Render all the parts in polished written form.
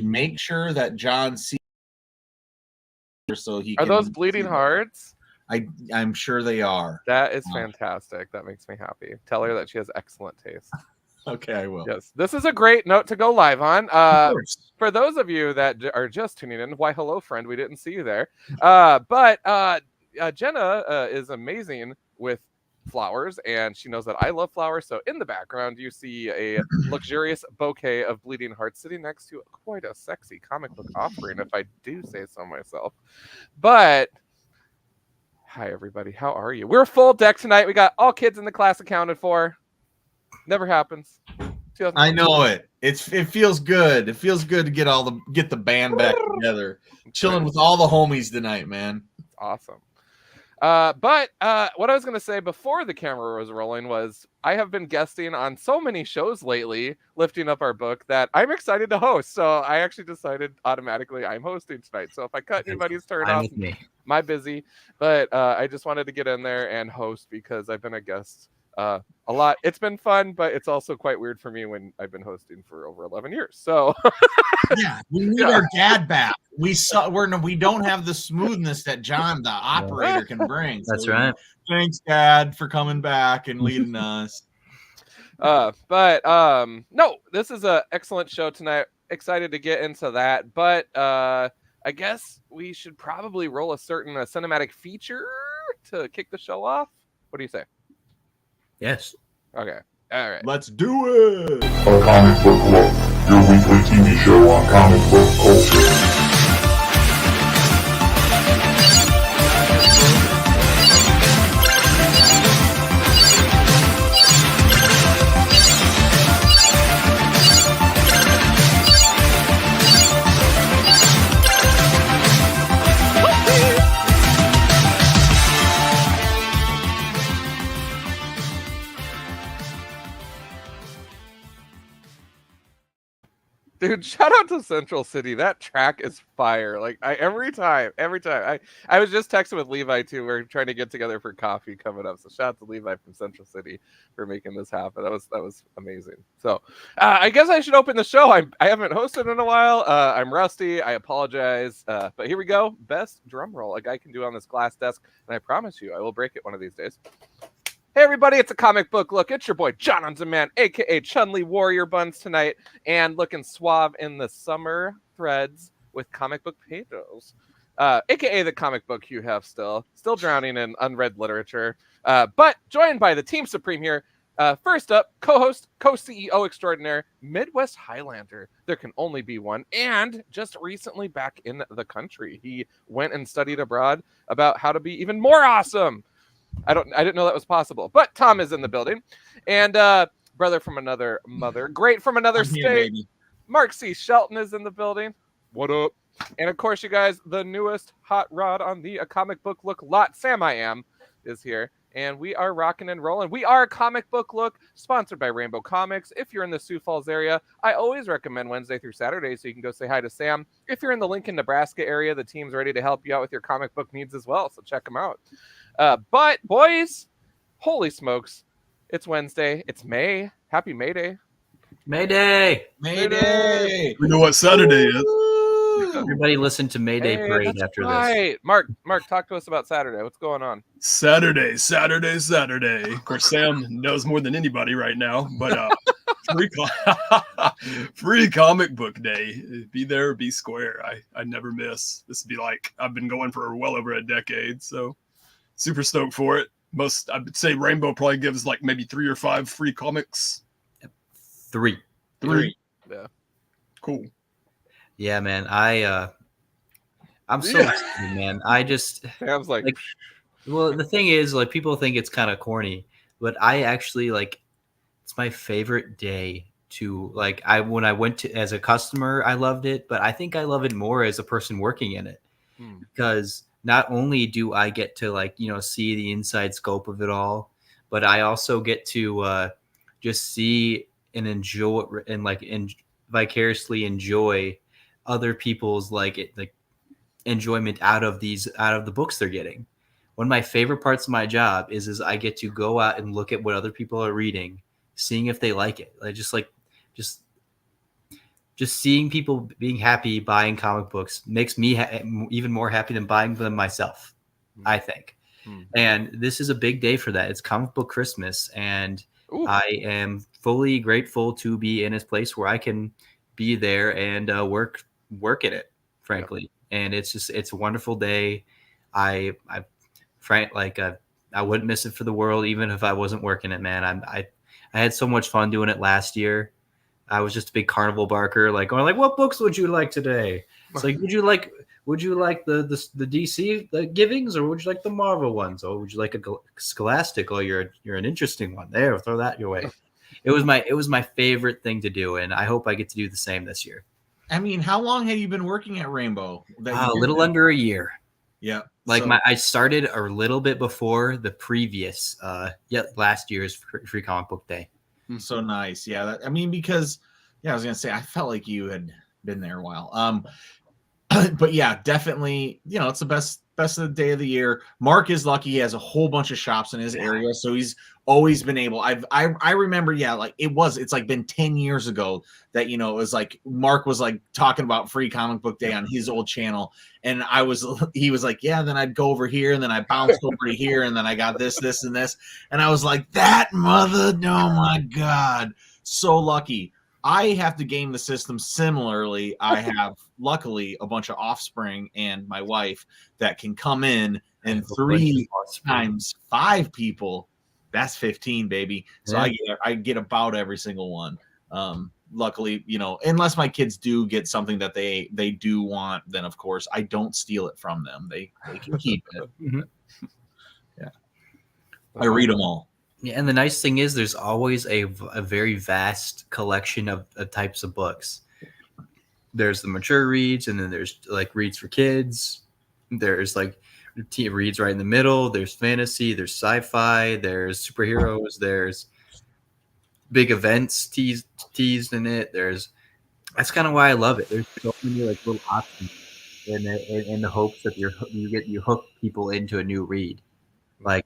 Make sure that John sees so he Are can. Those bleeding hearts? I'm sure they are. That is fantastic. That makes me happy. Tell her that she has excellent taste. Okay, I will. Yes, this is a great note to go live on. For those of you that are just tuning in, why, hello, friend. We didn't see you there. But Jenna is amazing with flowers, and she knows that I love flowers. So in the background, you see a luxurious bouquet of bleeding hearts sitting next to quite a sexy comic book offering, if I do say so myself. But hi, everybody. How are you? We're full deck tonight. We got all kids in the class accounted for. Never happens. I know it. It feels good. It feels good to get the band back together. Chilling with all the homies tonight, man. It's awesome. But what I was going to say before the camera was rolling was I have been guesting on so many shows lately, lifting up our book, that I'm excited to host. So I actually decided automatically I'm hosting tonight. So if I cut anybody's turn off, my busy. But I just wanted to get in there and host because I've been a guest a lot. It's been fun, but it's also quite weird for me when I've been hosting for over 11 years. So yeah, we need our dad back. We don't have the smoothness that John, the operator, can bring. That's right. Thanks, Dad, for coming back and leading us. No, this is an excellent show tonight. Excited to get into that, but I guess we should probably roll a certain cinematic feature to kick the show off. What do you say? Yes. Okay. All right. Let's do it. A Comic Book Look, your weekly TV show on comic book culture. Dude, shout out to Central City. That track is fire. Like every time. I was just texting with Levi too. We're trying to get together for coffee coming up. So shout out to Levi from Central City for making this happen. That was amazing. So I guess I should open the show. I haven't hosted in a while. I'm rusty. I apologize. But here we go. Best drum roll a guy can do on this glass desk, and I promise you, I will break it one of these days. Hey everybody, it's a Comic Book Look. It's your boy John on Demand, aka Chun-Li Warrior Buns tonight, and looking suave in the summer threads with comic book pages, aka the comic book you have still drowning in unread literature, but joined by the Team Supreme here. First up, co-host, co-CEO extraordinaire, Midwest Highlander. There can only be one, and just recently back in the country. He went and studied abroad about how to be even more awesome. I didn't know that was possible, but Tom is in the building, and brother from another mother, great from another state, Mark C. Shelton is in the building. What up? And of course, you guys, the newest hot rod on the Comic Book Look lot, Sam I Am, is here, and we are rocking and rolling. We are a Comic Book Look, sponsored by Rainbow Comics. If you're in the Sioux Falls area, I always recommend Wednesday through Saturday, so you can go say hi to Sam. If you're in the Lincoln, Nebraska area, the team's ready to help you out with your comic book needs as well, so check them out. But boys, holy smokes, it's Wednesday. It's May. Happy May Day. May Day. May Day. We know what Saturday is. Everybody listen to May Day Parade after this. Mark, talk to us about Saturday. What's going on? Saturday. Of course, Sam knows more than anybody right now, but free comic book day. Be there, be square. I never miss. This would be like I've been going for well over a decade, so super stoked for it. I would say Rainbow probably gives like maybe 3 or 5 free comics. Three. Yeah. Cool. Yeah, man. I'm so excited, man. Sam's like well, the thing is, like, people think it's kind of corny, but I actually it's my favorite day to when I went to as a customer, I loved it, but I think I love it more as a person working in it because not only do I get to see the inside scope of it all, but I also get to just see and enjoy and vicariously enjoy other people's enjoyment out of the books they're getting. One of my favorite parts of my job is I get to go out and look at what other people are reading, seeing if they like it. I just just seeing people being happy buying comic books makes me even more happy than buying them myself, I think. And this is a big day for that. It's comic book Christmas, and Ooh. I am fully grateful to be in a place where I can be there and work in it, frankly. And it's a wonderful day. I wouldn't miss it for the world, even if I wasn't working it, man. I had so much fun doing it last year. I was just a big carnival barker, like going like, what books would you like today? It's like, would you like the DC givings, or would you like the Marvel ones, or would you like a Scholastic? Oh, you're an interesting one. There, throw that your way. It was my favorite thing to do, and I hope I get to do the same this year. I mean, how long have you been working at Rainbow? A little under a year. Yeah. Like I started a little bit before the previous, last year's Free Comic Book Day. So nice. Yeah. Because I was going to say, I felt like you had been there a while. But yeah, definitely, it's the best of the day of the year. Mark is lucky. He has a whole bunch of shops in his area. So he's always been able, I remember, it's like been 10 years ago that, it was like Mark was like talking about Free Comic Book Day on his old channel. And he was like, yeah, then I'd go over here and then I bounced over to here. And then I got this, and this. And I was like, that mother, oh my God, so lucky. I have to game the system similarly. I have, luckily, a bunch of offspring and my wife that can come in, and 3 times 5 people, that's 15, baby. So I get about every single one. Luckily, unless my kids do get something that they do want, then of course I don't steal it from them. They can keep it. Yeah, I read them all. Yeah, and the nice thing is there's always a very vast collection of types of books. There's the mature reads, and then there's like reads for kids. There's like reads right in the middle. There's fantasy, there's sci-fi, there's superheroes, there's big events teased in it. That's kind of why I love it. There's so many like little options in the hopes that you hook people into a new read. Like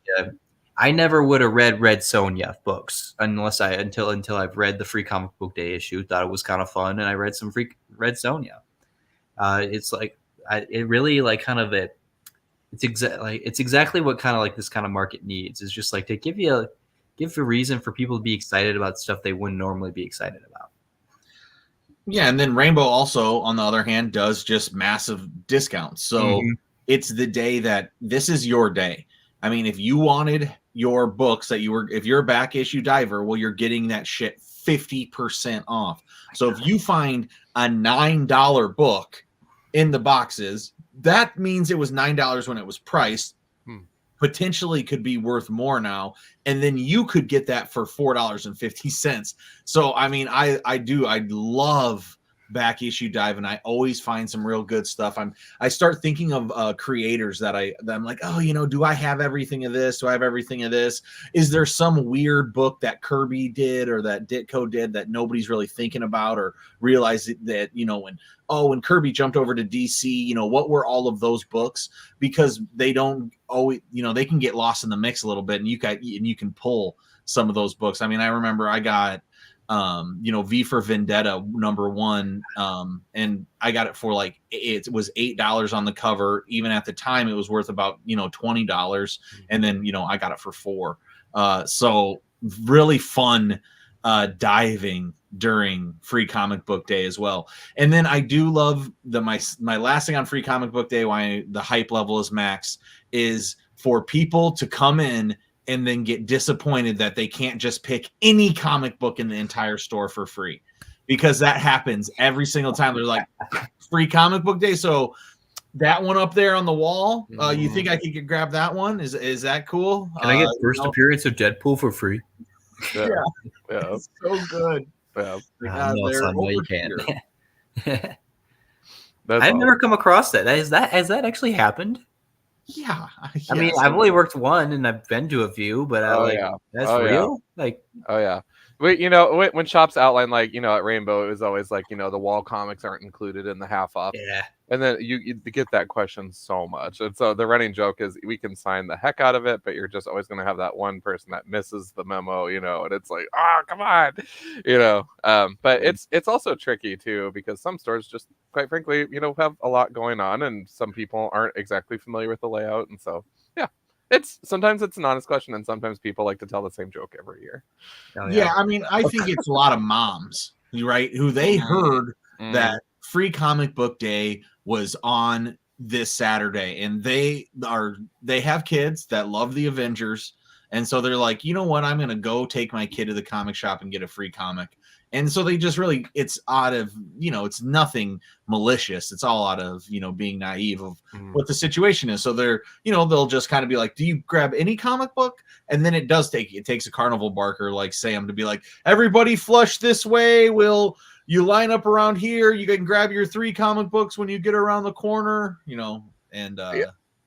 I never would have read Red Sonja books until I've read the Free Comic Book Day issue. Thought it was kind of fun, and I read some free Red Sonja. It's like it really like kind of it. It's exactly what kind of like this kind of market needs. Is just like to give a reason for people to be excited about stuff they wouldn't normally be excited about. Yeah, and then Rainbow also, on the other hand, does just massive discounts. So it's the day that this is your day. I mean, if you wanted your books if you're a back issue diver, well, you're getting that shit 50% off. So if you find a $9 book in the boxes, that means it was $9 when it was priced. Potentially could be worth more now, and then you could get that for $4.50. So I mean, I love back issue dive, and I always find some real good stuff. I start thinking of creators that I'm like, oh, do I have everything of this? Do I have everything of this? Is there some weird book that Kirby did or that Ditko did that nobody's really thinking about or realized that when Kirby jumped over to DC, what were all of those books? Because they don't always, they can get lost in the mix a little bit, and you can pull some of those books. I mean, I remember I got V for Vendetta #1, and I got it for like, it was $8 on the cover. Even at the time it was worth about $20, and then I got it for $4. So really fun diving during Free Comic Book Day as well. And then I do love my last thing on Free Comic Book Day, why the hype level is max, is for people to come in and then get disappointed that they can't just pick any comic book in the entire store for free, because that happens every single time. They're like, Free Comic Book Day, so that one up there on the wall, you think I could grab that one? Is that cool? Can I get first appearance of Deadpool for free? Yeah. It's so good. Yeah. No, son, no, you can't. That's I've never come across that. Has that actually happened? Yeah. I mean, I've only worked one, and I've been to a few, but that's real. Yeah. Wait, you know, when shops outline, like, you know, at Rainbow, it was always like, you know, the wall comics aren't included in the half off. Yeah. And then you get that question so much. And so the running joke is we can sign the heck out of it, but you're just always going to have that one person that misses the memo, you know, and it's like, oh, come on, you know. But it's also tricky too, because some stores just, quite frankly, you know, have a lot going on and some people aren't exactly familiar with the layout. And so, yeah, sometimes it's an honest question, and sometimes people like to tell the same joke every year. Oh, Yeah, I mean, I think it's a lot of moms, right, who they heard that Free Comic Book Day was on this Saturday, and they have kids that love the Avengers, and so they're like, you know what, I'm gonna go take my kid to the comic shop and get a free comic. And so they just really, it's out of, you know, it's nothing malicious. It's all out of, you know, being naive of what the situation is. So they're, you know, they'll just kind of be like, do you grab any comic book? And then it takes a carnival barker like Sam to be like, everybody flush this way. You line up around here. You can grab your 3 comic books when you get around the corner, you know, and yeah.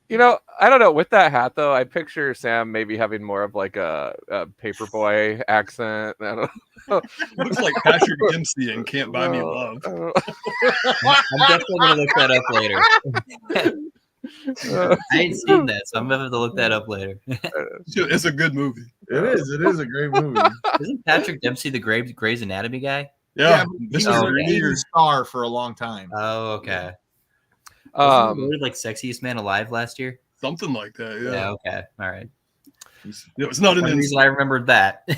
You know, I don't know. With that hat, though, I picture Sam maybe having more of like a paperboy accent. I don't know. Looks like Patrick Dempsey in Can't Buy Me Love. I'm definitely going to look that up later. I ain't seen that, so I'm going to have to look that up later. It's a good movie. It is a great movie. Isn't Patrick Dempsey the Grey's Anatomy guy? Yeah, he was a star for a long time. Oh, okay. Like Sexiest Man Alive last year? Something like that, yeah. Okay. All right. Yeah, it's not the reason I remembered that.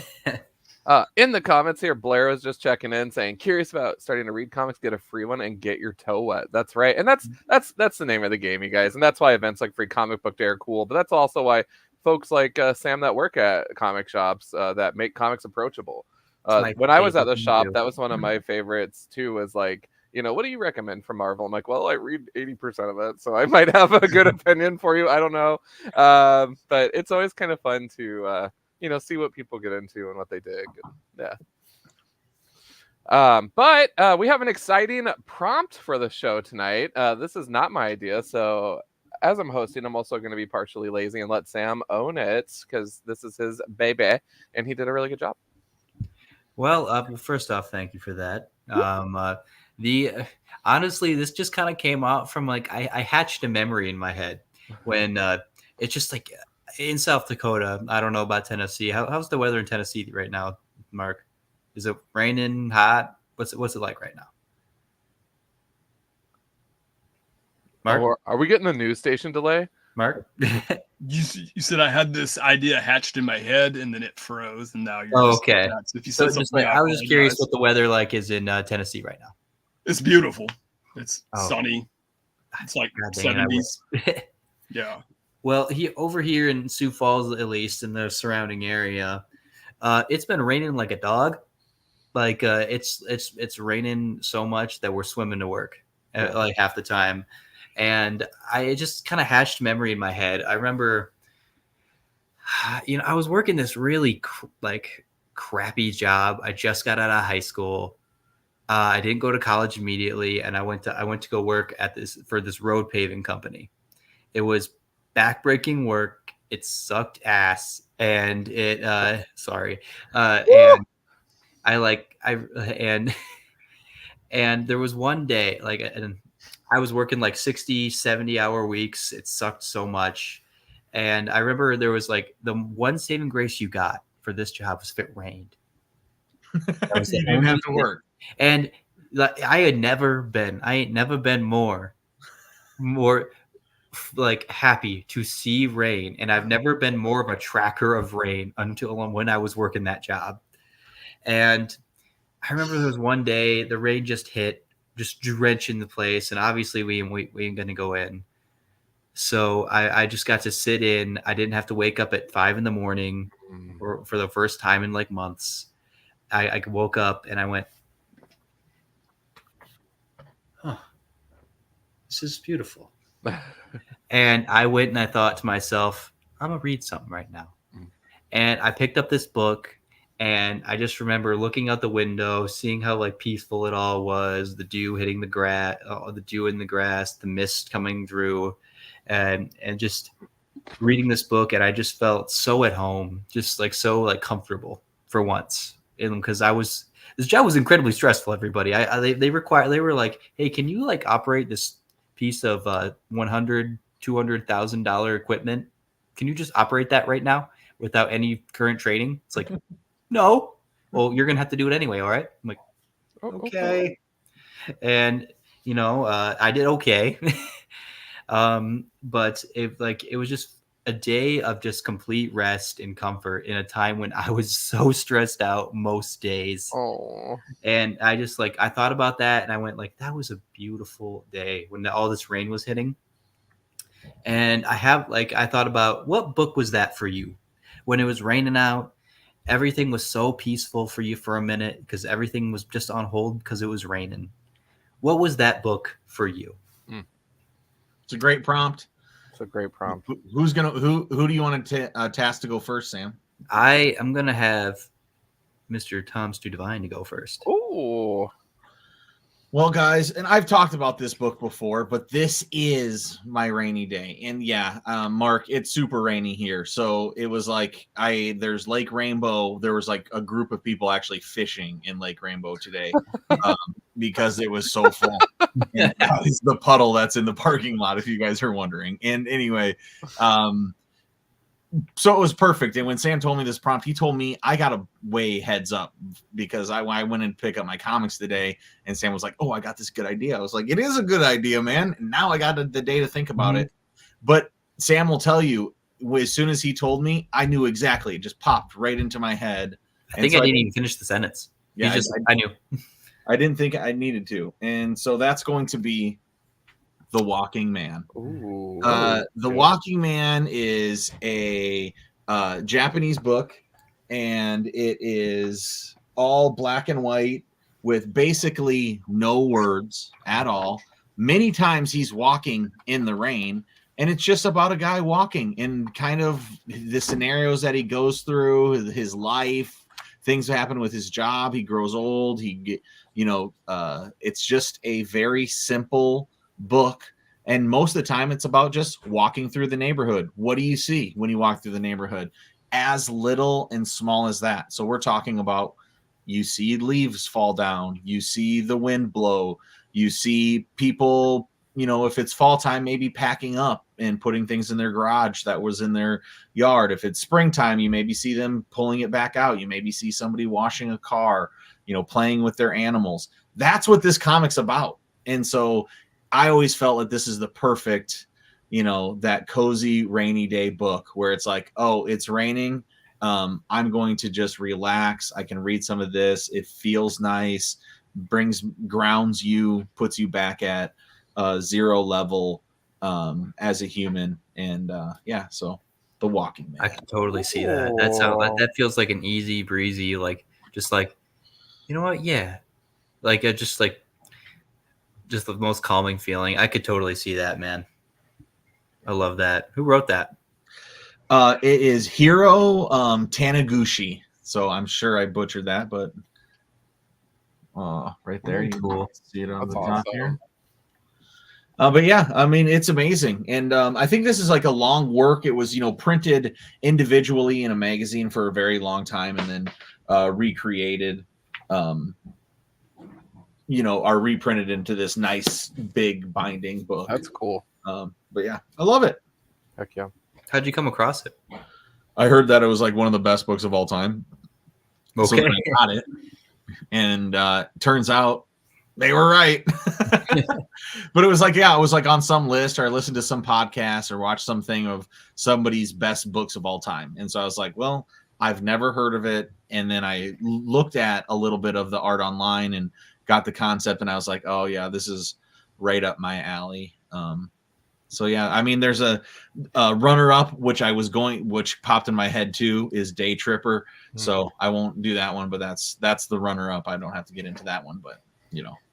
In the comments here, Blair was just checking in saying, curious about starting to read comics, get a free one and get your toe wet. That's right. And that's the name of the game, you guys. And that's why events like Free Comic Book Day are cool. But that's also why folks like Sam that work at comic shops that make comics approachable. When I was at the shop, that was one of my favorites too, was like, you know, what do you recommend from Marvel? I'm like, well, I read 80% of it, so I might have a good opinion for you. I don't know. But it's always kind of fun to, you know, see what people get into and what they dig. And, yeah. But we have an exciting prompt for the show tonight. This is not my idea. So as I'm hosting, I'm also going to be partially lazy and let Sam own it because this is his baby and he did a really good job. Well, first off, thank you for that. Honestly, this just kind of came out from like I hatched a memory in my head when it's just like in South Dakota. I don't know about Tennessee. How's the weather in Tennessee right now, Mark? Is it raining, hot? What's it like right now, Mark? Are we getting a news station delay? Mark? You said I had this idea hatched in my head and then it froze and now you're okay. So if you said something, I was just curious what the weather like is in Tennessee right now. It's beautiful. It's sunny. It's like 70s. Yeah. Well, over here in Sioux Falls, at least in the surrounding area, it's been raining like a dog. Like it's raining so much that we're swimming to work like half the time. And I just kind of hatched memory in my head. I remember, you know, I was working this really crappy job. I just got out of high school. I didn't go to college immediately, and I went to go work for this road paving company. It was backbreaking work. It sucked ass, and it and there was one day and I was working like 60, 70-hour weeks. It sucked so much. And I remember there was like the one saving grace you got for this job was if it rained. That was you didn't have to work. And I ain't never been more like happy to see rain. And I've never been more of a tracker of rain until when I was working that job. And I remember there was one day the rain just hit, just drenching the place, and obviously we ain't gonna go in. So I just got to sit in. I didn't have to wake up at 5 a.m. for the first time in like months. I woke up and I went, "Oh, this is beautiful." And I went and I thought to myself, "I'm gonna read something right now." And I picked up this book. And I just remember looking out the window, seeing how like peaceful it all was, the dew hitting the grass, the dew in the grass, the mist coming through, and just reading this book. And I just felt so at home, just like so like comfortable for once. because this job was incredibly stressful. Everybody, they were like, hey, can you like operate this piece of $100,000-$200,000 equipment? Can you just operate that right now without any current training? It's like, no. Well, you're gonna have to do it anyway. All right. I'm like, okay. And I did okay. But it was just a day of just complete rest and comfort in a time when I was so stressed out most days. Oh, And I just I thought about that and I went like, that was a beautiful day when all this rain was hitting. And I thought about, what book was that for you when it was raining out? Everything was so peaceful for you for a minute because everything was just on hold because it was raining. What was that book for you? It's a great prompt. it's a great prompt. Who do you want to task to go first, Sam? I am gonna have Mr. Tom Stu Divine to go first. Oh, Well, guys, and I've talked about this book before, but this is my rainy day. And yeah, Mark, it's super rainy here. So it was like there's Lake Rainbow. There was like a group of people actually fishing in Lake Rainbow today because it was so full. And it's the puddle that's in the parking lot, if you guys are wondering. And anyway, so it was perfect. And when Sam told me this prompt, he told me I got to way heads up because I went and pick up my comics today, and Sam was like, "Oh, I got this good idea." I was like, "It is a good idea, man." And now I got the day to think about it. But Sam will tell you, as soon as he told me, I knew exactly. It just popped right into my head. I think I didn't even finish the sentence. Yeah, I knew. I didn't think I needed to, and so that's going to be The Walking Man. ooh. The Walking Man is a Japanese book, and it is all black and white with basically no words at all. Many times he's walking in the rain, and it's just about a guy walking and kind of the scenarios that he goes through, his life, things happen with his job. He grows old. It's just a very simple book. And most of the time it's about just walking through the neighborhood. What do you see when you walk through the neighborhood? As little and small as that. So we're talking about, you see leaves fall down, you see the wind blow, you see people, if it's fall time, maybe packing up and putting things in their garage that was in their yard. If it's springtime, you maybe see them pulling it back out. You maybe see somebody washing a car, playing with their animals. That's what this comic's about. And so I always felt like this is the perfect, that cozy rainy day book where it's like, oh, it's raining. I'm going to just relax. I can read some of this. It feels nice, grounds you, puts you back at zero level as a human. And so The Walking Man. I can totally see that. That feels like an easy breezy, you know what? Yeah. Just the most calming feeling. I could totally see that, man. I love that. Who wrote that? It is Hiro Taniguchi. So I'm sure I butchered that, but right there, you can see it on That's the top awesome. here. But yeah, I mean, it's amazing. And I think this is like a long work. It was, printed individually in a magazine for a very long time and then recreated. Are reprinted into this nice big binding book. That's cool. But yeah, I love it. Heck yeah. How'd you come across it? I heard that it was like one of the best books of all time. So Okay. then I got it. And turns out they were right. But it was like on some list, or I listened to some podcast or watched something of somebody's best books of all time. And so I was like, well, I've never heard of it. And then I looked at a little bit of the art online and got the concept, and I was like, oh yeah, this is right up my alley. So yeah, I mean, there's a runner-up which popped in my head too, is Day Tripper. So I won't do that one, but that's the runner-up. I don't have to get into that one, but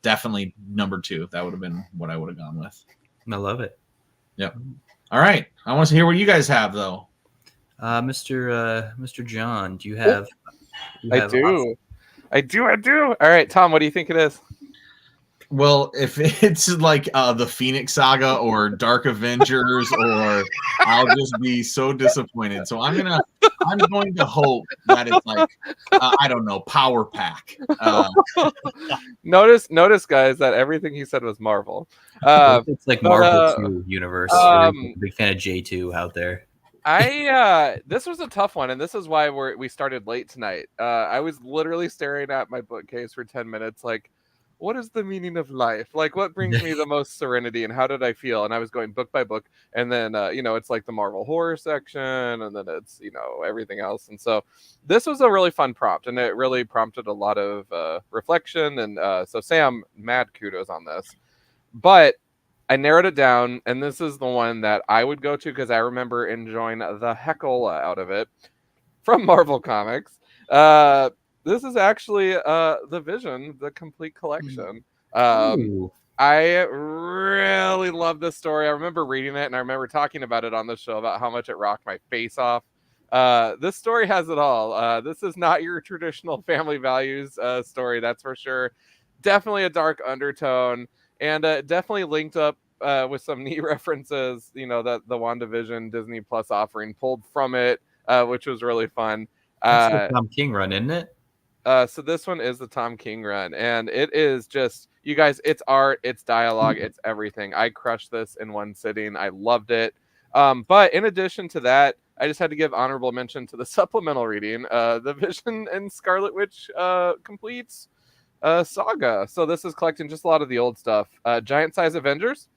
definitely number 2. That would have been what I would have gone with. I love it. Yep. All right, I want to hear what you guys have though. Mr. John, do you have? I do. All right, Tom, what do you think it is? Well, if it's like the Phoenix Saga or Dark Avengers, or I'll just be so disappointed. So I'm I'm going to hope that it's like I don't know, Power Pack. Notice, guys, that everything he said was Marvel. It's like but, Marvel 2 universe. I'm a big fan of J2 out there. This was a tough one, and this is why we started late tonight. I was literally staring at my bookcase for 10 minutes, like, what is the meaning of life? Like, what brings me the most serenity, and how did I feel? And I was going book by book, and then it's like the Marvel horror section, and then it's everything else. And so this was a really fun prompt, and it really prompted a lot of reflection. And so Sam, mad kudos on this, but I narrowed it down, and this is the one that I would go to because I remember enjoying the heckle out of it from Marvel Comics. This is actually the Vision, the complete collection. I really love this story. I remember reading it, and I remember talking about it on the show about how much it rocked my face off. This story has it all. This is not your traditional family values story, that's for sure. Definitely a dark undertone, and definitely linked up with some neat references, that the WandaVision Disney Plus offering pulled from it, which was really fun. That's the Tom King run, isn't it? So this one is the Tom King run, and it is just, you guys, it's art, it's dialogue, it's everything. I crushed this in one sitting. I loved it. But in addition to that, I just had to give honorable mention to the supplemental reading, the Vision and Scarlet Witch completes saga. So this is collecting just a lot of the old stuff. Giant Size Avengers,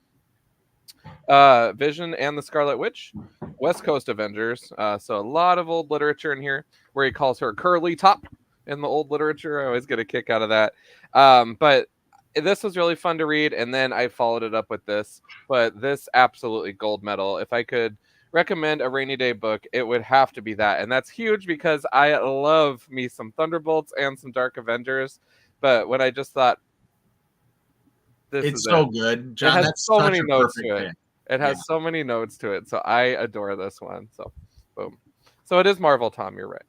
Vision and the Scarlet Witch, West Coast Avengers. So a lot of old literature in here where he calls her Curly Top in the old literature. I always get a kick out of that. But this was really fun to read, and then I followed it up with this. But this absolutely gold medal. If I could recommend a rainy day book, it would have to be that. And that's huge because I love me some Thunderbolts and some Dark Avengers. But when I just thought, it's so good, John. It has that's so such many a notes perfect to it. pick. It has so many notes to it. So I adore this one. So boom. So it is Marvel, Tom. You're right.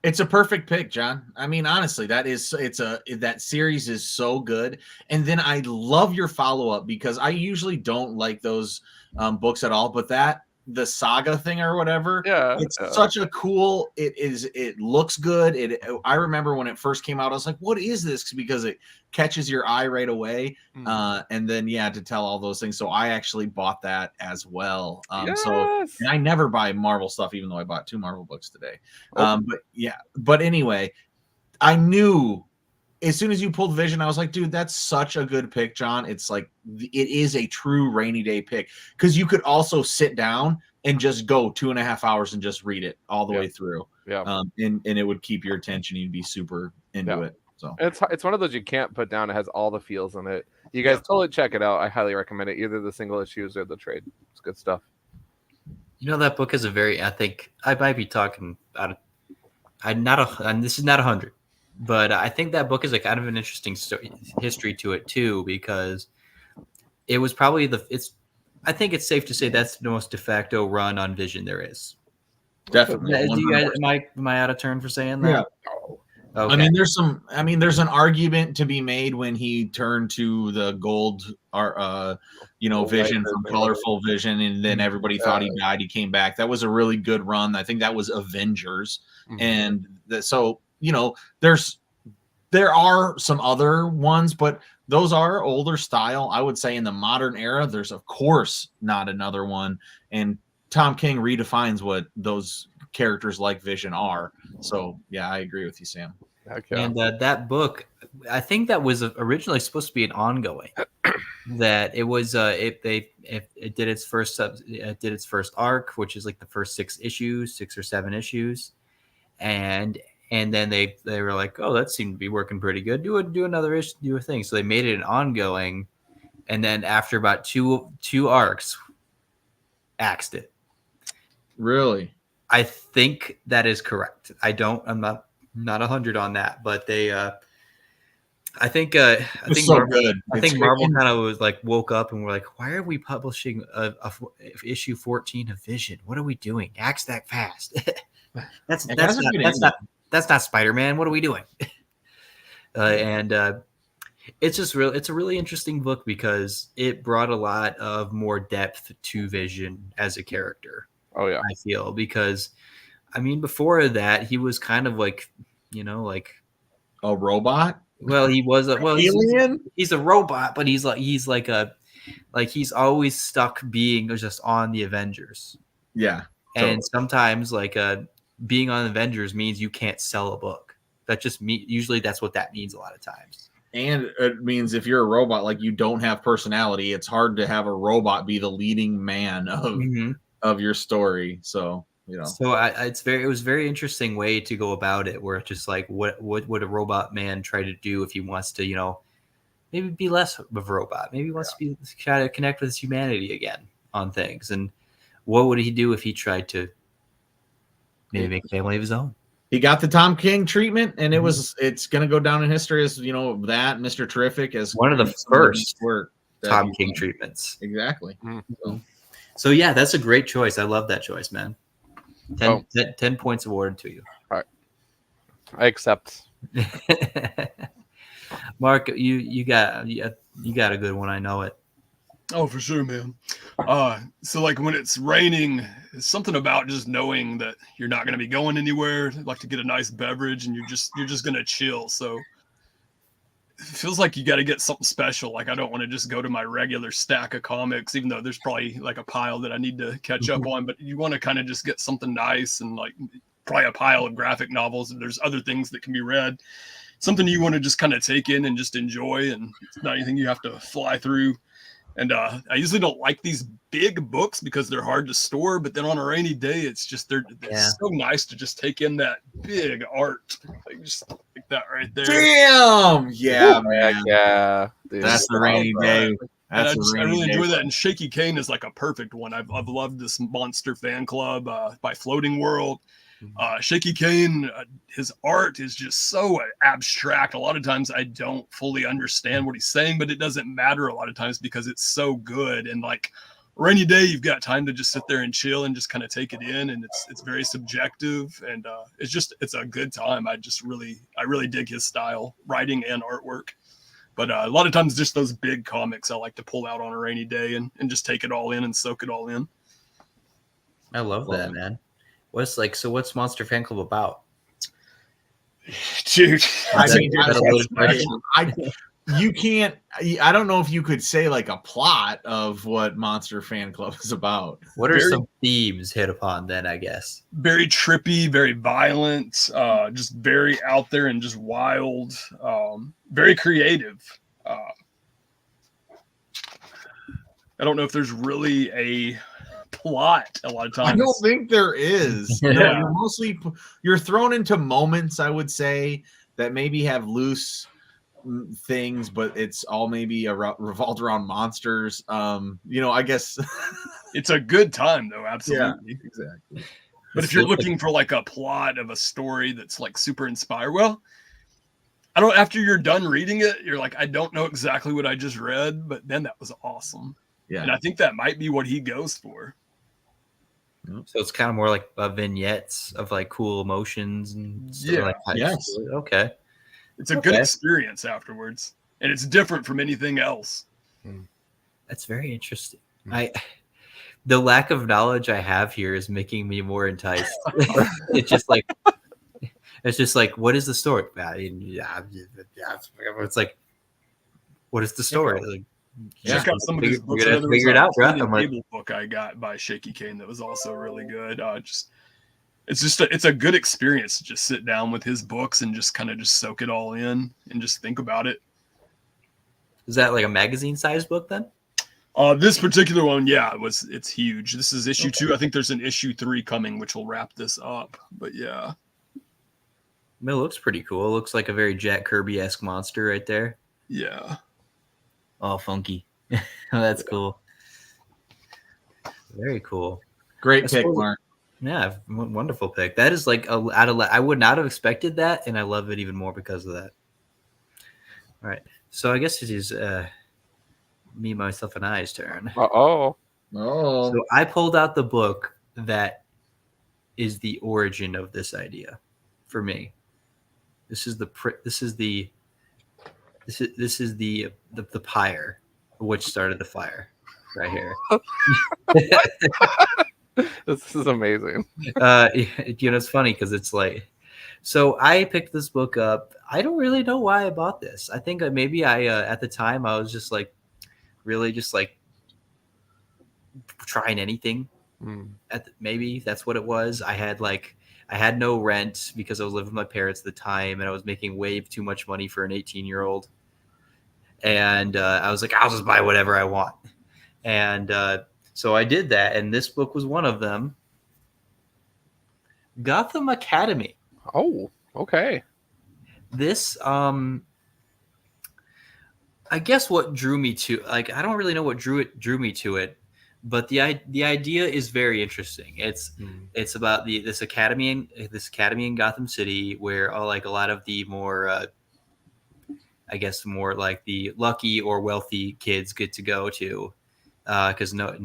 It's a perfect pick, John. I mean, honestly, that series is so good. And then I love your follow-up because I usually don't like those books at all, but the saga thing or whatever, it's such a cool, it looks good. I remember when it first came out, I was like, what is this? Because it catches your eye right away. And then to tell all those things. So I actually bought that as well. So and I never buy Marvel stuff, even though I bought 2 Marvel books today. But anyway, I knew as soon as you pulled Vision, I was like, dude, that's such a good pick, John. It's like, it is a true rainy day pick because you could also sit down and just go 2.5 hours and just read it all the way through. And it would keep your attention. You'd be super into it. So it's one of those you can't put down. It has all the feels in it. You guys totally check it out. I highly recommend it. Either the single issues or the trade. It's good stuff. That book is I think I might be talking about and this is not 100. But I think that book is a kind of an interesting history to it too, because it was probably I think it's safe to say that's the most de facto run on Vision there is. Definitely. Am I out of turn for saying that? Yeah. Okay. I mean, there's an argument to be made when he turned to the gold, Vision from colorful Vision, and then everybody thought he died. He came back. That was a really good run. I think that was Avengers, and there are some other ones, but those are older style. I would say in the modern era, there's of course not another one, and Tom King redefines what those characters like Vision are. So yeah, I agree with you, Sam. Okay. And that book, I think that was originally supposed to be an ongoing. That it was it did its first arc, which is like the first 6 or 7 issues, and then they were like, oh, that seemed to be working pretty good. Do another issue, do a thing. So they made it an ongoing, and then after about two arcs, axed it. Really? I think that is correct. I'm not 100 on that, but they I think Marvel kind of was like woke up and were like, why are we publishing a issue 14 of Vision? What are we doing? Axe that fast. that's not Spider-Man. What are we doing? It's a really interesting book because it brought a lot of more depth to Vision as a character. Oh yeah. I feel, because I mean, before that, he was kind of like, like, A robot? well, he was a Alien? he's a robot, but he's he's always stuck being just on the Avengers. Yeah. And sometimes being on Avengers means you can't sell a book. That just usually that's what that means a lot of times. And it means if you're a robot, like you don't have personality, it's hard to have a robot be the leading man of your story. So, So it was a very interesting way to go about it, where it's just like, what would a robot man try to do if he wants to, maybe be less of a robot, maybe he wants to try to connect with his humanity again on things, and what would he do if he tried to maybe make a family of his own? He got the Tom King treatment, and it's going to go down in history as that Mr. Terrific as one of the first Tom King did. Treatments. Exactly. So yeah, that's a great choice. I love that choice, man. 10 points awarded to you. All right, I accept. Mark, you got a good one. I know it. Oh, for sure, man. So like when it's raining, it's something about just knowing that you're not going to be going anywhere, like to get a nice beverage, and you're just going to chill. So it feels like you got to get something special. Like I don't want to just go to my regular stack of comics, even though there's probably like a pile that I need to catch up on, but you want to kind of just get something nice, and like probably a pile of graphic novels, and there's other things that can be read. Something you want to just kind of take in and just enjoy, and it's not anything you have to fly through. And I usually don't like these big books because they're hard to store, but then on a rainy day, it's just they're so nice to just take in that big art, like just like that right there. Damn, yeah, man, yeah. Dude. That's a rainy day. I really enjoy that. And Shaky Kane is like a perfect one. I've loved this Monster Fan Club by Floating World. Shaky Kane, his art is just so abstract. A lot of times I don't fully understand what he's saying, but it doesn't matter a lot of times because it's so good. And like rainy day, you've got time to just sit there and chill and just kind of take it in. And it's very subjective, and it's a good time. I really dig his style, writing and artwork. But a lot of times just those big comics I like to pull out on a rainy day and just take it all in and soak it all in. I love that, man. What's Monster Fan Club about? Dude, you can't. I don't know if you could say like a plot of what Monster Fan Club is about. What are some themes hit upon then? I guess very trippy, very violent, just very out there and just wild, very creative. I don't know if there's really a plot a lot of times. I don't think there is. Yeah. You're thrown into moments, I would say, that maybe have loose things, but it's all maybe revolved around monsters. I guess it's a good time though. Absolutely. Yeah, exactly. But if you're looking for like a plot of a story that's like super inspired, well, after you're done reading it, you're like, I don't know exactly what I just read, but then that was awesome. Yeah. And I think that might be what he goes for. So it's kind of more like vignettes of like cool emotions and stuff. Yeah. Yes. Okay. It's a good experience afterwards, and it's different from anything else. That's very interesting. The lack of knowledge I have here is making me more enticed. It's just like, what is the story? It's like, what is the story? Like, Check out some of these books. Figure it out, bro. I'm like, book I got by Shaky Kane that was also really good. It's a good experience to just sit down with his books and just kind of just soak it all in and just think about it. Is that like a magazine-sized book then? This particular one, yeah, it's huge. This is issue 2. I think there's an issue 3 coming, which will wrap this up. But yeah, It looks pretty cool. It looks like a very Jack Kirby-esque monster right there. yeah. Oh, funky. That's cool. Very cool. Great pick, Mark. Yeah, wonderful pick. That is like I would not have expected that, and I love it even more because of that. All right, so I guess it is me, myself, and I's turn. Oh. So I pulled out the book that is the origin of this idea for me. This is the pyre which started the fire right here. This is amazing. It's funny because it's like, so I picked this book up. I don't really know why I bought this. I think maybe at the time I was just like, really just like trying anything. Maybe that's what it was. I had no rent because I was living with my parents at the time, and I was making way too much money for an 18-year-old. And I was like, I'll just buy whatever I want. And so I did that, and this book was one of them. Gotham Academy. Oh, okay. This, I guess what drew me to, like, I don't really know what drew me to it, but the idea is very interesting. It's about this academy in Gotham City where a lot of the more I guess more like the lucky or wealthy kids get to go to, because no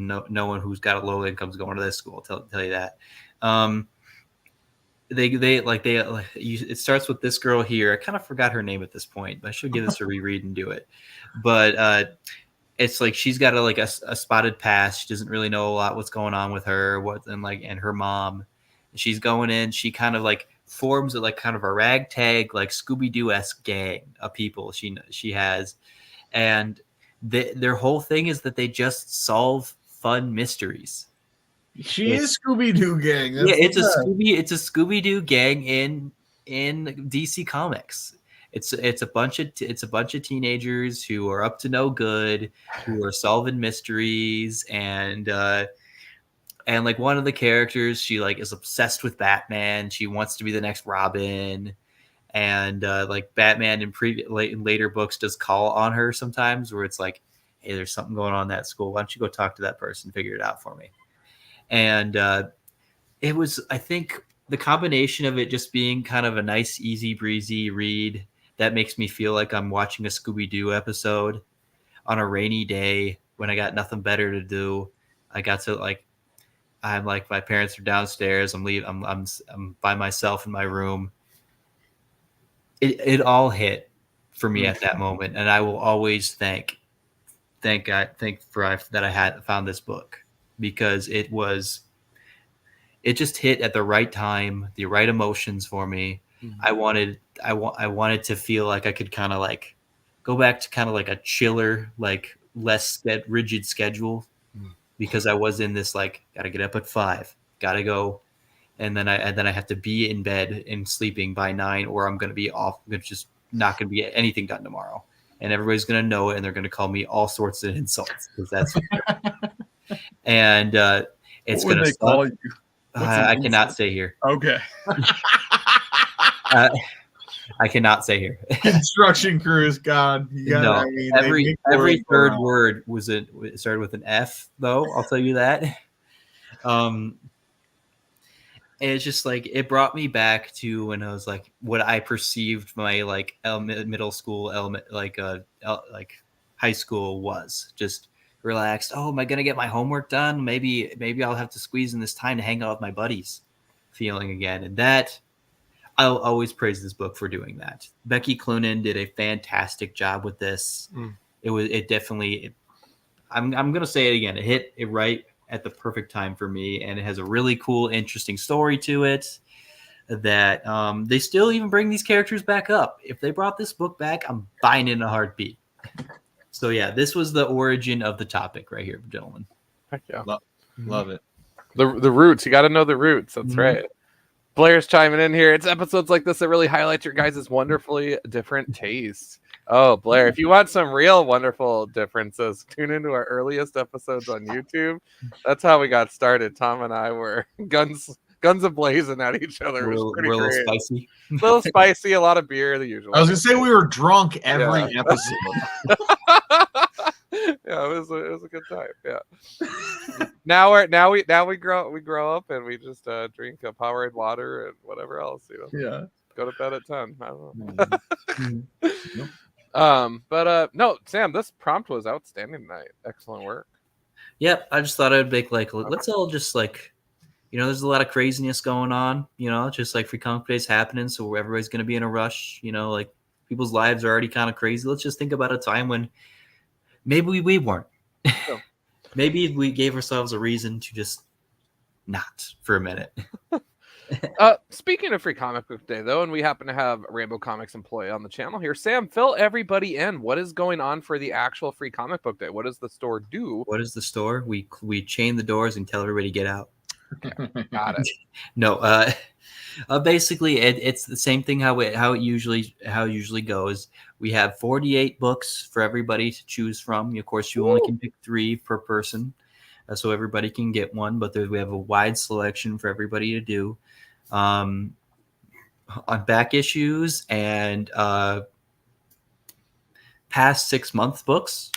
one who's got a low income is going to this school. Tell you that. It starts with this girl here. I kind of forgot her name at this point, but I should give this a reread and do it. But it's like she's got a spotted past. She doesn't really know a lot what's going on with her, and her mom. She's going in. She kind of like forms kind of a ragtag like Scooby-Doo-esque gang of people she has, and their whole thing is that they just solve fun mysteries. She is Scooby-Doo gang. That's it's a Scooby-Doo gang in DC Comics. It's a bunch of teenagers who are up to no good, who are solving mysteries, and like one of the characters, she like is obsessed with Batman. She wants to be the next Robin, and like Batman in later books does call on her sometimes, where it's like, hey, there's something going on in that school. Why don't you go talk to that person, figure it out for me? And it was, I think, the combination of it just being kind of a nice, easy breezy read that makes me feel like I'm watching a Scooby-Doo episode on a rainy day when I got nothing better to do. I got to I'm like, my parents are downstairs. I'm by myself in my room. It all hit for me at that moment, and I will always thank God that I had found this book, because it just hit at the right time, the right emotions for me. I wanted to feel like I could kind of like go back to kind of like a chiller, like less rigid schedule, because I was in this like, gotta get up at 5, gotta go, and then I have to be in bed and sleeping by 9, or I'm gonna be off. I'm just not gonna be anything done tomorrow, and everybody's gonna know it, and they're gonna call me all sorts of insults because that's and it's What would gonna they suck. call you? I cannot say here. Okay. I cannot say here. Construction crews, God. No, every third word started with an F, though. I'll tell you that. And it's just like, it brought me back to when I was like, what I perceived my like middle school element, like high school was just relaxed. Oh, am I gonna get my homework done? Maybe I'll have to squeeze in this time to hang out with my buddies feeling again. And that, I'll always praise this book for doing that. Becky Cloonan did a fantastic job with this. It definitely, I'm gonna say it again, it hit it right at the perfect time for me, and it has a really cool, interesting story to it that they still even bring these characters back up. If they brought this book back, I'm buying it in a heartbeat. So yeah, this was the origin of the topic right here, gentlemen. Heck yeah. Love it. The roots. You got to know the roots. That's right. Blair's chiming in here. It's episodes like this that really highlight your guys' wonderfully different tastes. Oh, Blair, if you want some real wonderful differences, tune into our earliest episodes on YouTube. That's how we got started. Tom and I were guns a-blazing at each other. It was pretty We're a little creative. spicy. A little spicy, a lot of beer, the usual. I was gonna say we were drunk every episode. Yeah, it was a good time. Yeah. now we grow up and we just drink a Powerade water and whatever else, Yeah. Go to bed at 10. I don't know. But no, Sam, this prompt was outstanding tonight. Excellent work. Yep, I just thought I'd make like, let's all just like, there's a lot of craziness going on, just like free comic days happening, so everybody's going to be in a rush, like people's lives are already kind of crazy. Let's just think about a time when maybe we weren't. Maybe we gave ourselves a reason to just not for a minute. Speaking of Free Comic Book Day, though, and we happen to have a Rainbow Comics employee on the channel here, Sam, fill everybody in. What is going on for the actual Free Comic Book Day? What does the store do? What is the store? We chain the doors and tell everybody to get out. Got it. No, basically it's the same thing how it usually goes. We have 48 books for everybody to choose from. Of course, you only can pick 3 per person, so everybody can get one. But we have a wide selection for everybody to do. On back issues and past 6-month books,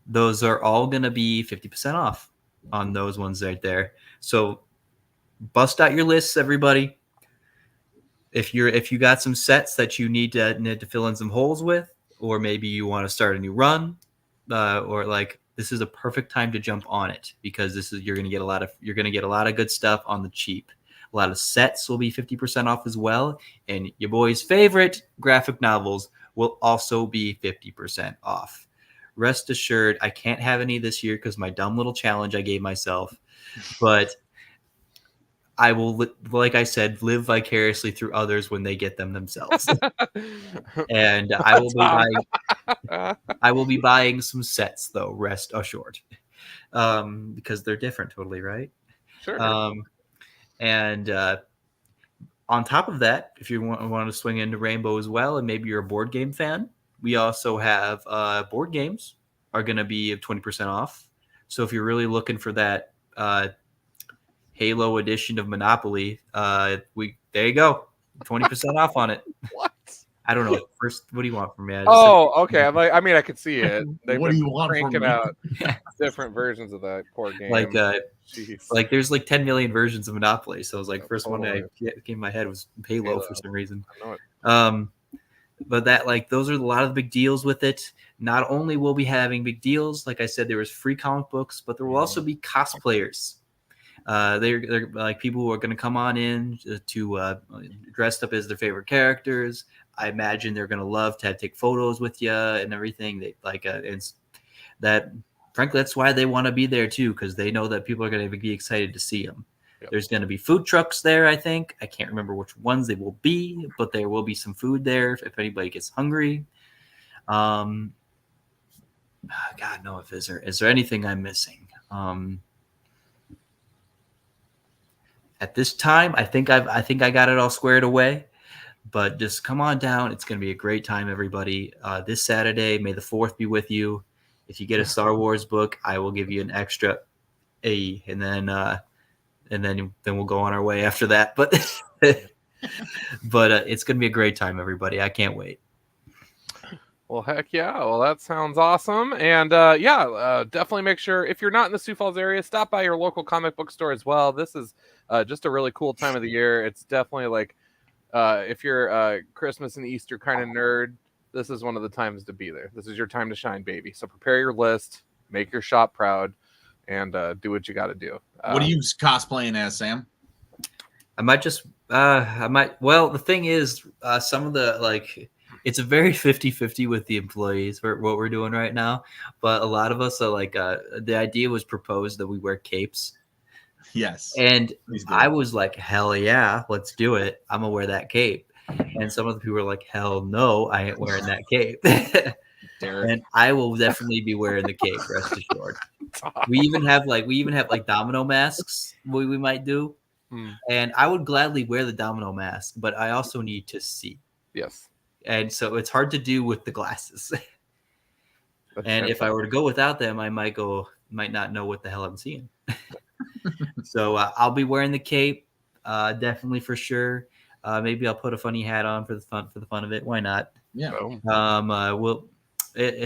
those are all going to be 50% off on those ones right there. So bust out your lists, everybody. If you got some sets that you need to fill in some holes with, or maybe you want to start a new run, or like, this is a perfect time to jump on it, because you're going to get a lot of good stuff on the cheap. A lot of sets will be 50% off as well. And your boy's favorite graphic novels will also be 50% off. Rest assured, I can't have any this year because my dumb little challenge I gave myself. But I will, like I said, live vicariously through others when they get them themselves. And I will be buying some sets, though, rest assured. Because they're different totally, right? Sure. And on top of that, if you want to swing into Rainbow as well, and maybe you're a board game fan, we also have board games are going to be 20% off. So if you're really looking for that Halo edition of Monopoly, there you go, 20% off on it. What? I don't know. First, what do you want from me? Okay. I'm like, I mean, I could see it. They've What do been you want from cranking me? out different versions of that poor game. Jeez. Like there's like 10 million versions of Monopoly. So it was like first one Totally. that came in my head was Halo for some reason. I know it. But that, like, those are a lot of the big deals with it. Not only will we be having big deals, like I said, there was free comic books, but there will also be cosplayers. They're like people who are going to come on in to dressed up as their favorite characters. I imagine they're going to love to take photos with you and everything. They like it's that. Frankly, that's why they want to be there too, because they know that people are going to be excited to see them. Yep. There's going to be food trucks there, I think. I can't remember which ones they will be, but there will be some food there if anybody gets hungry. God, no, is there anything I'm missing? At this time, I think I got it all squared away. But just come on down. It's going to be a great time, everybody. This Saturday, May the 4th be with you. If you get a Star Wars book, I will give you an extra A, and then we'll go on our way after that. But it's going to be a great time, everybody. I can't wait. Well, heck yeah. Well, that sounds awesome. And definitely make sure, if you're not in the Sioux Falls area, stop by your local comic book store as well. This is just a really cool time of the year. It's definitely like, if you're a Christmas and Easter kind of nerd, this is one of the times to be there. This is your time to shine, baby. So prepare your list, make your shop proud, and do what you got to do. What are you cosplaying as, Sam? Well, the thing is, some of the, like, it's a very 50-50 with the employees for what we're doing right now. But a lot of us are like, the idea was proposed that we wear capes. Yes. And I was like, hell yeah, let's do it. I'm going to wear that cape. And some of the people were like, hell no, I ain't wearing that cape. And I will definitely be wearing the cape, rest assured. We even have like domino masks we might do. And I would gladly wear the domino mask, but I also need to see. Yes. And so it's hard to do with the glasses. And if I were to go without them, I might not know what the hell I'm seeing. So I'll be wearing the cape, definitely for sure. Maybe I'll put a funny hat on for the fun of it. Why not? Yeah.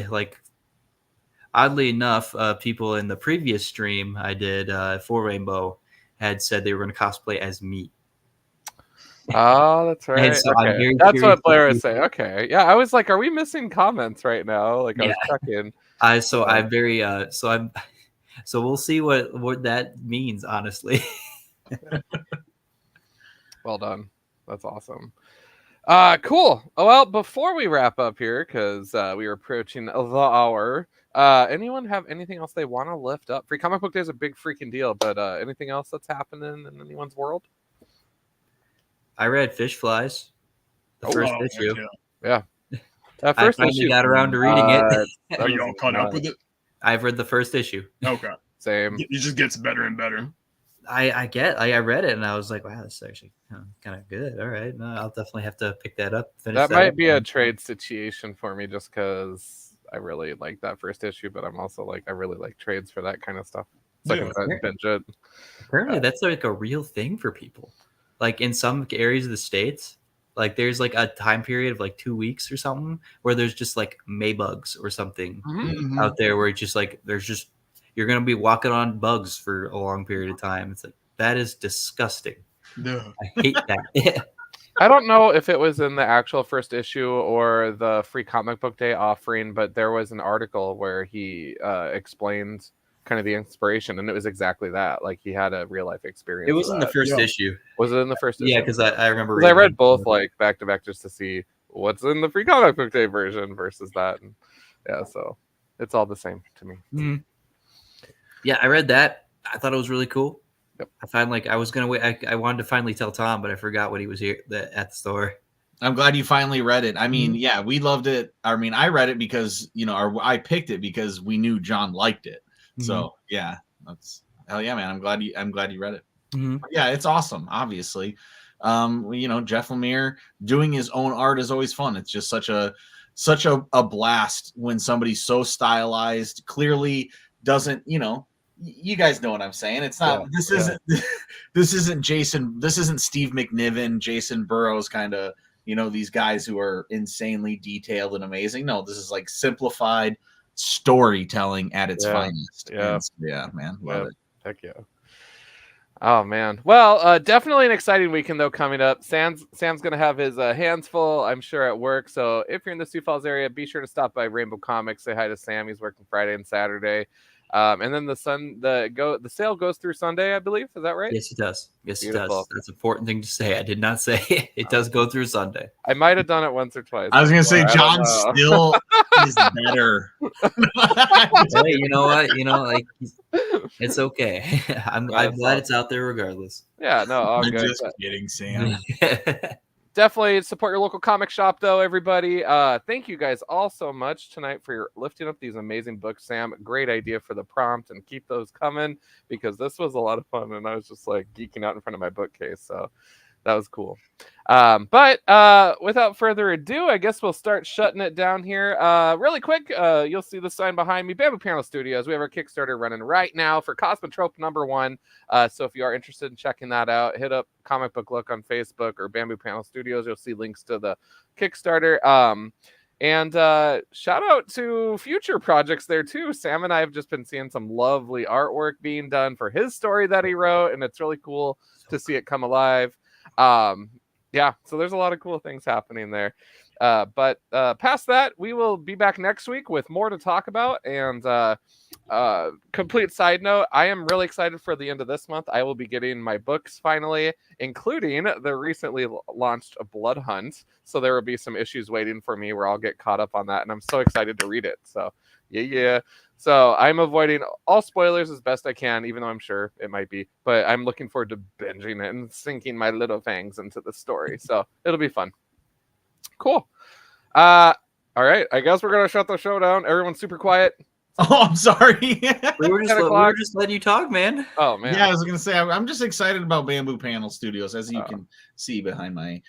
Like, oddly enough, people in the previous stream I did for Rainbow had said they were going to cosplay as me. Oh, that's right. And so okay. That's what Blair was saying. Okay. Yeah, I was like, are we missing comments right now? Like, I was checking. So we'll see what that means, honestly. Well done. That's awesome. Cool. Oh, well, before we wrap up here, because we are approaching the hour, Anyone have anything else they want to lift up? Free Comic Book Day is a big freaking deal, but anything else that's happening in anyone's world? I read Fish Flies, the first issue. Yeah. That I first finally issue, got around to reading it. that Are is you all caught up with it? I've read the first issue. Okay. Same. It just gets better and better. I read it and I was like, wow, this is actually kind of good. All right, no, I'll definitely have to pick that up. Finish That might up. be a trade situation for me, just because I really like that first issue, but I'm also like I really like trades for that kind of stuff. So I Yeah. can binge it. Apparently, that's like a real thing for people. Like in some areas of the states, like there's like a time period of like 2 weeks or something where there's just like Maybugs or something Mhm. out there where it's just like there's just you're gonna be walking on bugs for a long period of time. It's like that is disgusting. Yeah. I hate that. I don't know if it was in the actual first issue or the Free Comic Book Day offering, but there was an article where he explained kind of the inspiration, and it was exactly that. Like he had a real life experience. It was in the first Yeah. issue. Was it in the first issue? Yeah, because I remember. 'Cause I reading read it. both like back to back just to see what's in the Free Comic Book Day version versus that. And yeah, so it's all the same to me. Mhm. Yeah, I read that. I thought it was really cool. Yep. I find like I was gonna wait. I wanted to finally tell Tom, but I forgot when he was here at the store. I'm glad you finally read it. I mean, Mhm. yeah, we loved it. I mean, I read it because I picked it because we knew John liked it. So yeah, that's hell yeah, man. I'm glad you read it. Mhm. But yeah, it's awesome. Obviously, Jeff Lemire doing his own art is always fun. It's just such a blast when somebody's so stylized, clearly doesn't, you guys know what I'm saying. It's not, this isn't Jason, this isn't Steve McNiven, Jason Burrows kind of, these guys who are insanely detailed and amazing. No, this is like simplified storytelling at its finest. Yeah. And yeah, man, love it. Heck yeah. Oh man. Well, definitely an exciting weekend though coming up. Sam's gonna have his hands full, I'm sure, at work. So if you're in the Sioux Falls area, be sure to stop by Rainbow Comics. Say hi to Sam. He's working Friday and Saturday. And then the sale goes through Sunday, I believe. Is that right? Yes, it does. Yes, Beautiful. it does. That's an important thing to say. I did not say it does go through Sunday. I might have done it once or twice. I was gonna say before. I don't John know. still is better. Hey, you know what? Like it's okay. I'm glad it's out there regardless. Yeah, no, all I'm good. just kidding, Sam. Definitely support your local comic shop though, everybody. Thank you guys all so much tonight for your lifting up these amazing books, Sam. Great idea for the prompt, and keep those coming because this was a lot of fun and I was just like geeking out in front of my bookcase, so that was cool. But without further ado, I guess we'll start shutting it down here. Really quick, you'll see the sign behind me, Bamboo Panel Studios. We have our Kickstarter running right now for Cosmotrope #1. So if you are interested in checking that out, hit up Comic Book Look on Facebook or Bamboo Panel Studios. You'll see links to the Kickstarter. And shout out to future projects there too. Sam and I have just been seeing some lovely artwork being done for his story that he wrote, and it's really cool to see it come alive. Yeah, so there's a lot of cool things happening there. But past that, we will be back next week with more to talk about. And complete side note, I am really excited for the end of this month. I will be getting my books finally, including the recently launched Blood Hunt. So there will be some issues waiting for me where I'll get caught up on that. And I'm so excited to read it. So yeah. So I'm avoiding all spoilers as best I can, even though I'm sure it might be. But I'm looking forward to binging it and sinking my little fangs into the story. So it'll be fun. Cool. All right. I guess we're gonna shut the show down. Everyone's super quiet. Oh, I'm sorry. we were just letting you talk, man. Oh man. Yeah, I was gonna say I'm just excited about Bamboo Panel Studios, as you can see behind my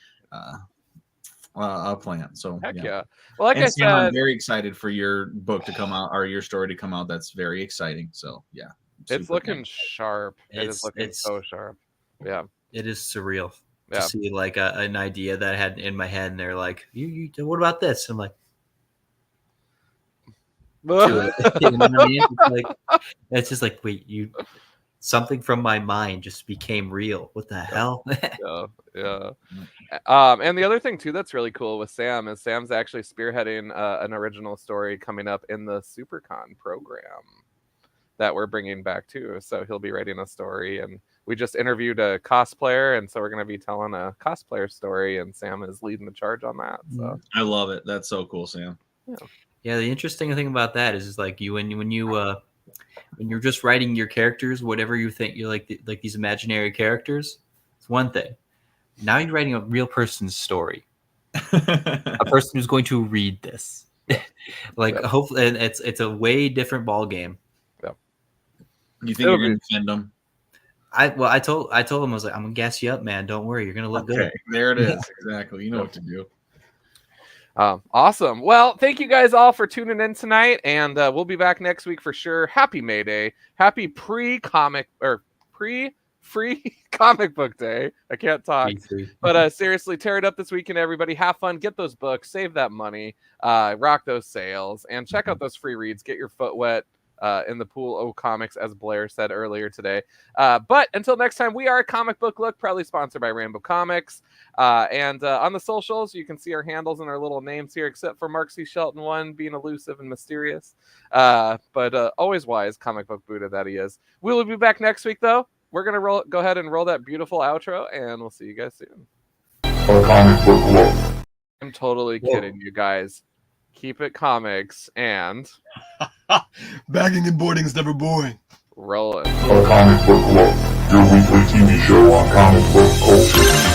plant. So Heck yeah. Well, like and I Sam, I'm said, very excited for your book to come out or your story to come out. That's very exciting. So yeah, it's super looking pumped. sharp. It's looking so sharp. Yeah. It is surreal Yeah. to see like an idea that I had in my head, and they're like, "You, what about this?" I'm like, do it. You know what I mean? It's just like, wait, something from my mind just became real. What the hell? Yeah. And the other thing too that's really cool with Sam is Sam's actually spearheading an original story coming up in the SuperCon program that we're bringing back too. So he'll be writing a story, and we just interviewed a cosplayer, and so we're going to be telling a cosplayer story, and Sam is leading the charge on that. So I love it. That's so cool, Sam. Yeah. Yeah, the interesting thing about that is like when you're just writing your characters, whatever you think you like these imaginary characters, it's one thing. Now you're writing a real person's story, a person who's going to read this. Hopefully, and it's a way different ball game. You think you're going to defend them? I told him, I was like, I'm gonna gas you up, man. Don't worry, you're gonna look good. There it is. Exactly. You know what to do. Awesome. Well, thank you guys all for tuning in tonight, and we'll be back next week for sure. Happy May Day. Happy free comic book day. I can't talk. But seriously, tear it up this weekend, everybody. Have fun. Get those books. Save that money. Rock those sales. And check out those free reads. Get your foot wet in the pool of comics, as Blair said earlier today. But until next time, we are a Comic Book Look, proudly sponsored by Rainbow Comics. And on the socials, you can see our handles and our little names here, except for Mark C. Shelton 1 being elusive and mysterious. But always wise, comic book Buddha that he is. We will be back next week, though. We're going to go ahead and roll that beautiful outro, and we'll see you guys soon. A Comic Book Look. I'm totally kidding you guys. Keep it comics and Bagging and boarding is never boring. roll it. A Comic Book Look, your weekly TV show on comic book culture.